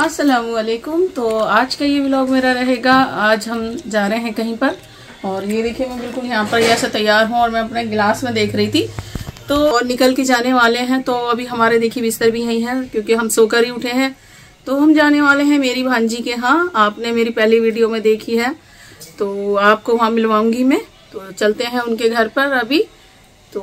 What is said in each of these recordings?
अस्सलामुअलैकुम। तो आज का ये व्लॉग मेरा रहेगा। आज हम जा रहे हैं कहीं पर और ये देखिए मैं बिल्कुल यहाँ पर ऐसे तैयार हूँ और मैं अपने गिलास में देख रही थी तो और निकल के जाने वाले हैं। तो अभी हमारे देखिए बिस्तर भी यहीं हैं क्योंकि हम सोकर ही उठे हैं। तो हम जाने वाले हैं मेरी भांजी के यहाँ। आपने मेरी पहली वीडियो में देखी है तो आपको वहाँ मिलवाऊंगी मैं। तो चलते हैं उनके घर पर अभी। तो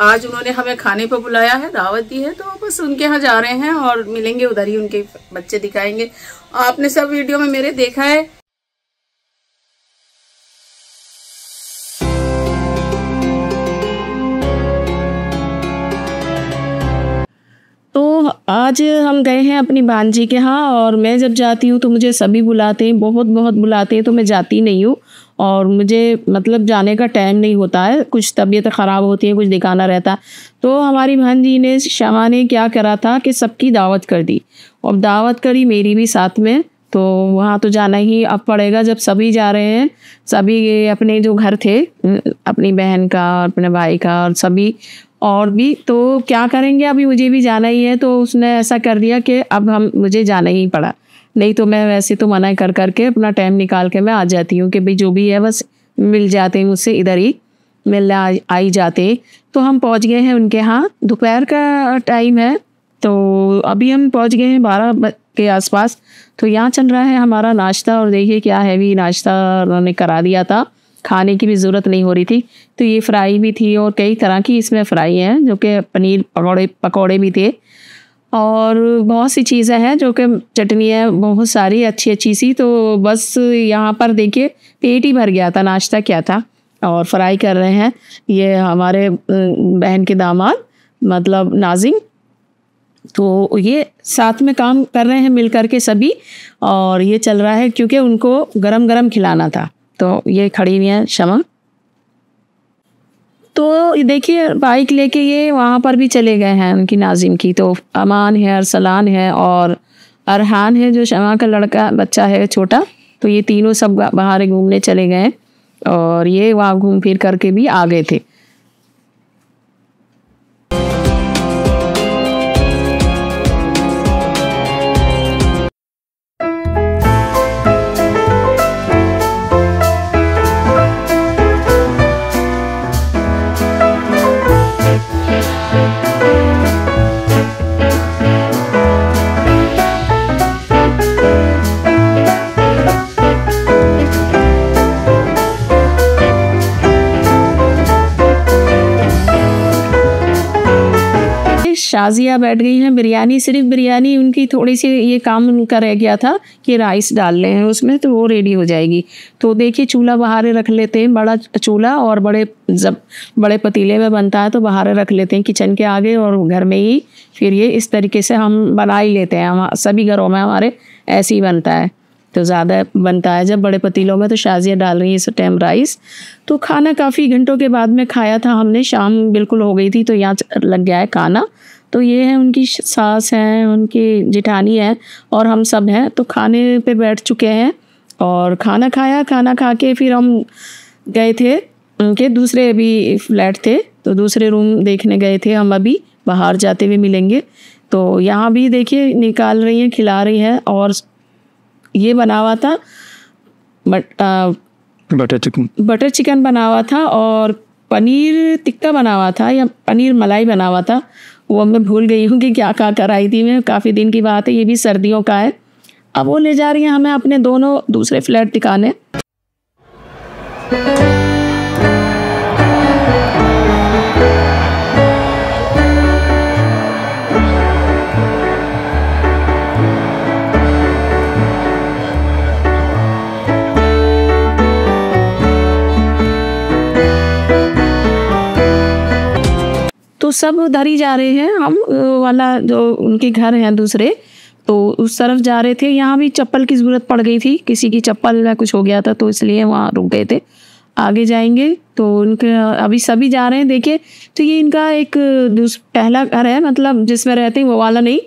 आज उन्होंने हमें खाने पर बुलाया है, दावत दी है, तो बस उनके यहाँ जा रहे हैं और मिलेंगे उधर ही, उनके बच्चे दिखाएंगे। आपने सब वीडियो में मेरे देखा है। तो आज हम गए हैं अपनी भांजी के यहाँ और मैं जब जाती हूँ तो मुझे सभी बुलाते हैं, बहुत बहुत बुलाते हैं, तो मैं जाती नहीं हूँ और मुझे मतलब जाने का टाइम नहीं होता है। कुछ तबीयत ख़राब होती है, कुछ दिखाना रहता है। तो हमारी भांजी ने, शमा ने क्या करा था कि सबकी दावत कर दी और दावत करी मेरी भी साथ में। तो वहाँ तो जाना ही अब पड़ेगा जब सभी जा रहे हैं। सभी अपने जो घर थे, अपनी बहन का, अपने भाई का और सभी और भी, तो क्या करेंगे, अभी मुझे भी जाना ही है। तो उसने ऐसा कर दिया कि अब मुझे जाना ही पड़ा। नहीं तो मैं वैसे तो मना कर करके अपना टाइम निकाल के मैं आ जाती हूँ कि भाई जो भी है बस मिल जाते हैं मुझसे, इधर ही मिलने आ ही जाते। तो हम पहुँच गए हैं उनके यहाँ। दोपहर का टाइम है तो अभी हम पहुँच गए हैं 12 के आसपास। तो यहाँ चल रहा है हमारा नाश्ता और देखिए क्या हैवी नाश्ता उन्होंने करा दिया था, खाने की भी ज़रूरत नहीं हो रही थी। तो ये फ्राई भी थी और कई तरह की इसमें फ्राई हैं, जो कि पनीर पकौड़े भी थे और बहुत सी चीज़ें हैं, जो कि चटनी है बहुत सारी अच्छी अच्छी सी। तो बस यहाँ पर देखिए पेट ही भर गया था, नाश्ता क्या था। और फ्राई कर रहे हैं ये हमारे बहन के दामाद, मतलब नाजिम। तो ये साथ में काम कर रहे हैं मिल कर के सभी और ये चल रहा है क्योंकि उनको गरम गरम खिलाना था। तो ये खड़ी हुई है शमा। तो देखिए बाइक लेके ये वहाँ पर भी चले गए हैं उनकी नाजिम की। तो अमान है, अरसलान है और अरहान है जो शमा का लड़का बच्चा है छोटा। तो ये तीनों सब बाहर घूमने चले गए और ये वहाँ घूम फिर करके भी आ गए थे। शाजिया बैठ गई हैं बिरयानी, सिर्फ बिरयानी उनकी थोड़ी सी ये काम उनका रह गया था कि राइस डाल रहे हैं उसमें, तो वो रेडी हो जाएगी। तो देखिए चूल्हा बाहर रख लेते हैं, बड़ा चूल्हा और जब बड़े पतीले में बनता है तो बाहर रख लेते हैं किचन के आगे और घर में ही फिर ये इस तरीके से हम बना ही लेते हैं। हम सभी घरों में हमारे ऐसे ही बनता है, तो ज़्यादा बनता है जब बड़े पतीलों में। तो शाजिया डाल रही है इस टाइम राइस। तो खाना काफ़ी घंटों के बाद में खाया था हमने, शाम बिल्कुल हो गई थी तो यहाँ लग गया है खाना। तो ये है उनकी सास हैं, उनकी जेठानी है और हम सब हैं। तो खाने पे बैठ चुके हैं और खाना खाया। खाना खा के फिर हम गए थे उनके दूसरे भी फ्लैट थे, तो दूसरे रूम देखने गए थे हम। अभी बाहर जाते हुए मिलेंगे। तो यहाँ भी देखिए निकाल रही हैं, खिला रही हैं। और ये बना हुआ था बटर चिकन बना हुआ था और पनीर टिक्का बना हुआ था या पनीर मलाई बना हुआ था, वो मैं भूल गई हूँ कि क्या क्या कराई थी मैं, काफ़ी दिन की बात है। ये भी सर्दियों का है। अब वो ले जा रही हैं हमें अपने दोनों दूसरे फ्लैट दिखाने। तो सब उधर ही जा रहे हैं हम वाला, जो उनके घर हैं दूसरे, तो उस तरफ जा रहे थे। यहाँ भी चप्पल की ज़रूरत पड़ गई थी, किसी की चप्पल में कुछ हो गया था तो इसलिए वहाँ रुक गए थे। आगे जाएंगे तो उनके अभी सभी जा रहे हैं। देखिए तो ये इनका एक पहला घर है, मतलब जिसमें रहते हैं वो वाला नहीं,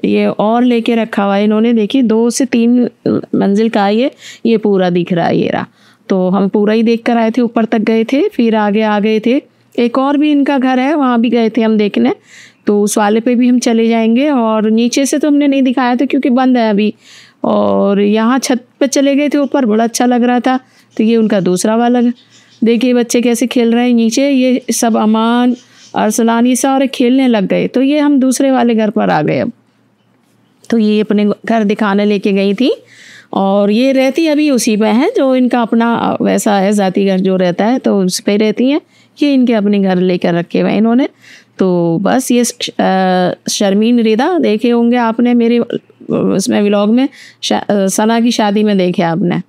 ये और लेके रखा हुआ है इन्होंने। देखिए 2 से 3 मंजिल का ये पूरा दिख रहा है ये रहा। तो हम पूरा ही देख कर आए थे, ऊपर तक गए थे, फिर आगे आ गए थे। एक और भी इनका घर है, वहाँ भी गए थे हम देखने। तो उस वाले पे भी हम चले जाएंगे। और नीचे से तो हमने नहीं दिखाया था क्योंकि बंद है अभी। और यहाँ छत पे चले गए थे ऊपर, बड़ा अच्छा लग रहा था। तो ये उनका दूसरा वाला, देखिए बच्चे कैसे खेल रहे हैं नीचे। ये सब अमान, अरसलान, ये सारे खेलने लग गए। तो ये हम दूसरे वाले घर पर आ गए अब। तो ये अपने घर दिखाने लेके गई थी और ये रहती अभी उसी पे है जो इनका अपना वैसा है ज़ाती घर जो रहता है, तो उस पर रहती हैं। ये इनके अपने घर लेकर रखे हुए इन्होंने। तो बस ये शर्मीन रिदा देखे होंगे आपने मेरे उसमें व्लॉग में, सना की शादी में देखे आपने।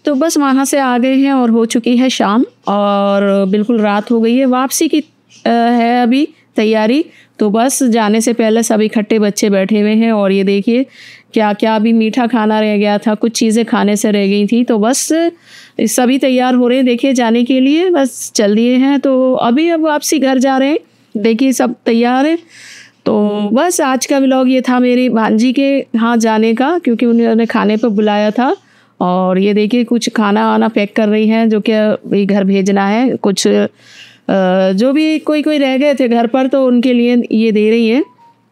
तो बस वहाँ से आ गए हैं और हो चुकी है शाम और बिल्कुल रात हो गई है। वापसी की है अभी तैयारी। तो बस जाने से पहले सब इकट्ठे बच्चे बैठे हुए हैं और ये देखिए क्या क्या अभी मीठा खाना रह गया था, कुछ चीज़ें खाने से रह गई थी। तो बस सभी तैयार हो रहे हैं देखिए जाने के लिए, बस चल दिए हैं। तो अभी अब वापसी घर जा रहे हैं, देखिए सब तैयार है। तो बस आज का व्लॉग ये था मेरी भांजी के यहाँ जाने का, क्योंकि उन्होंने खाने पर बुलाया था। और ये देखिए कुछ खाना वाना पैक कर रही हैं जो कि घर भेजना है। कुछ जो भी कोई रह गए थे घर पर तो उनके लिए ये दे रही है।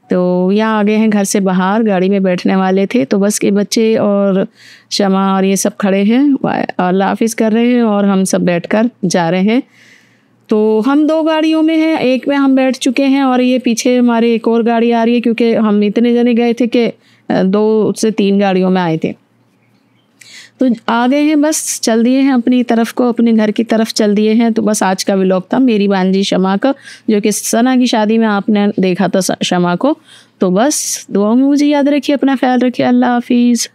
तो यहाँ आ गए हैं घर से बाहर, गाड़ी में बैठने वाले थे। तो बस के बच्चे और शमा और ये सब खड़े हैं, अल्लाह हाफिज़ कर रहे हैं और हम सब बैठकर जा रहे हैं। तो हम 2 गाड़ियों में हैं, एक में हम बैठ चुके हैं और ये पीछे हमारी एक और गाड़ी आ रही है, क्योंकि हम इतने जने गए थे कि 2 से 3 गाड़ियों में आए थे। तो आ गए हैं, बस चल दिए हैं अपनी तरफ को, अपने घर की तरफ चल दिए हैं। तो बस आज का व्लॉग था मेरी भांजी शमा का, जो कि सना की शादी में आपने देखा था शमा को। तो बस दुआ में मुझे याद रखिए, अपना ख्याल रखिए। अल्लाह हाफिज़।